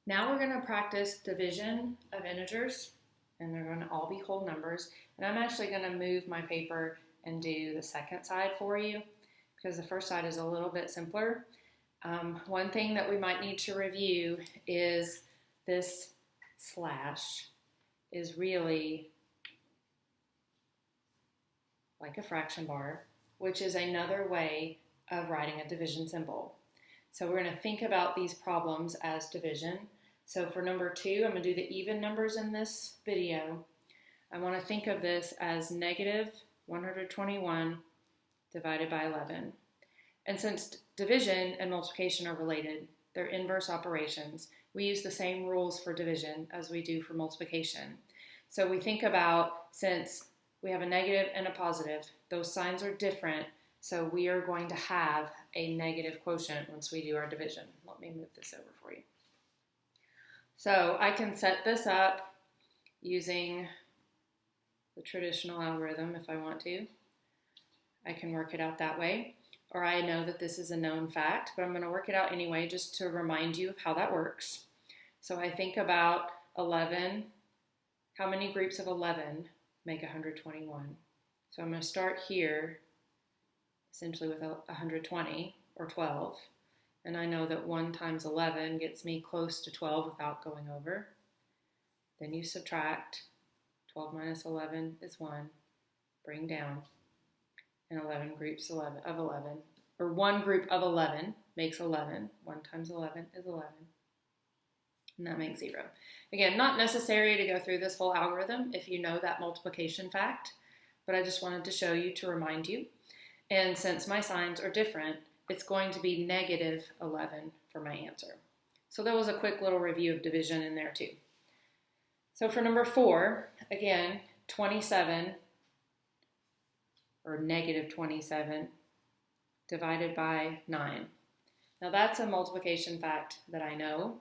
Now we're going to practice division of integers, and they're going to all be whole numbers. And I'm actually going to move my paper and do the second side for you because the first side is a little bit simpler. One thing that we might need to review is this slash is really like a fraction bar, which is another way of writing a division symbol. So we're going to think about these problems as division. So for number 2, I'm going to do the even numbers in this video. I want to think of this as negative 121 divided by 11. And since division and multiplication are related, they're inverse operations, we use the same rules for division as we do for multiplication. So we think about, since we have a negative and a positive, those signs are different, so we are going to have a negative quotient once we do our division. Let me move this over for you. So I can set this up using the traditional algorithm if I want to. I can work it out that way, or I know that this is a known fact, but I'm going to work it out anyway just to remind you of how that works. So I think about 11. How many groups of 11 make 121? So I'm going to start here essentially with 120 or 12. And I know that 1 times 11 gets me close to 12 without going over. Then you subtract. 12 minus 11 is 1. Bring down. And 11 groups of 11. Or 1 group of 11 makes 11. 1 times 11 is 11. And that makes 0. Again, not necessary to go through this whole algorithm if you know that multiplication fact, but I just wanted to show you to remind you. And since my signs are different, it's going to be negative 11 for my answer. So that was a quick little review of division in there too. So for number 4, again, 27 or negative 27 divided by 9. Now that's a multiplication fact that I know.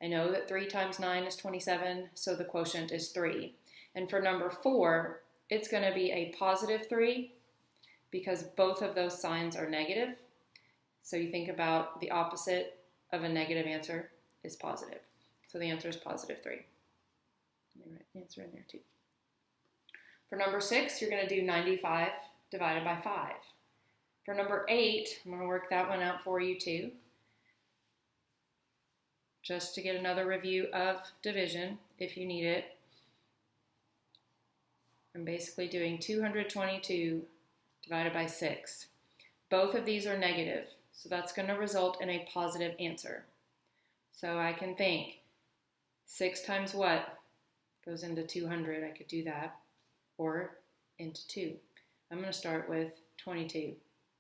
I know that 3 times 9 is 27, so the quotient is 3. And for number 4, it's going to be a positive 3 because both of those signs are negative. So you think about the opposite of a negative answer is positive. So the answer is positive 3. Let me write the answer in there too. For number 6, you're going to do 95 divided by 5. For number 8, I'm going to work that one out for you too. Just to get another review of division, if you need it. I'm basically doing 222 divided by 6. Both of these are negative, so that's going to result in a positive answer. So I can think 6 times what goes into 200, I could do that, or into 2. I'm going to start with 22,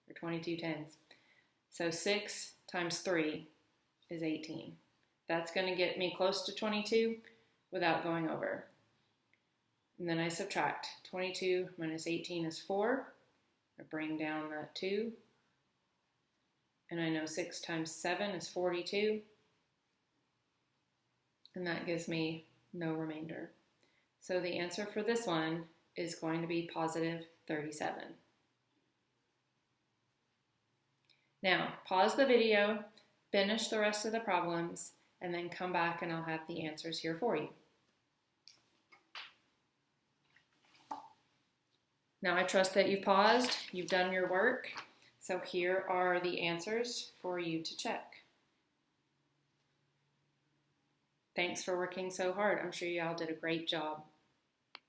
or 22 tens. So 6 times 3 is 18. That's going to get me close to 22 without going over. And then I subtract. 22 minus 18 is 4. I bring down that 2. And I know 6 times 7 is 42. And that gives me no remainder. So the answer for this one is going to be positive 37. Now, pause the video, finish the rest of the problems, and then come back and I'll have the answers here for you. Now I trust that you've paused, you've done your work, so here are the answers for you to check. Thanks for working so hard. I'm sure you all did a great job.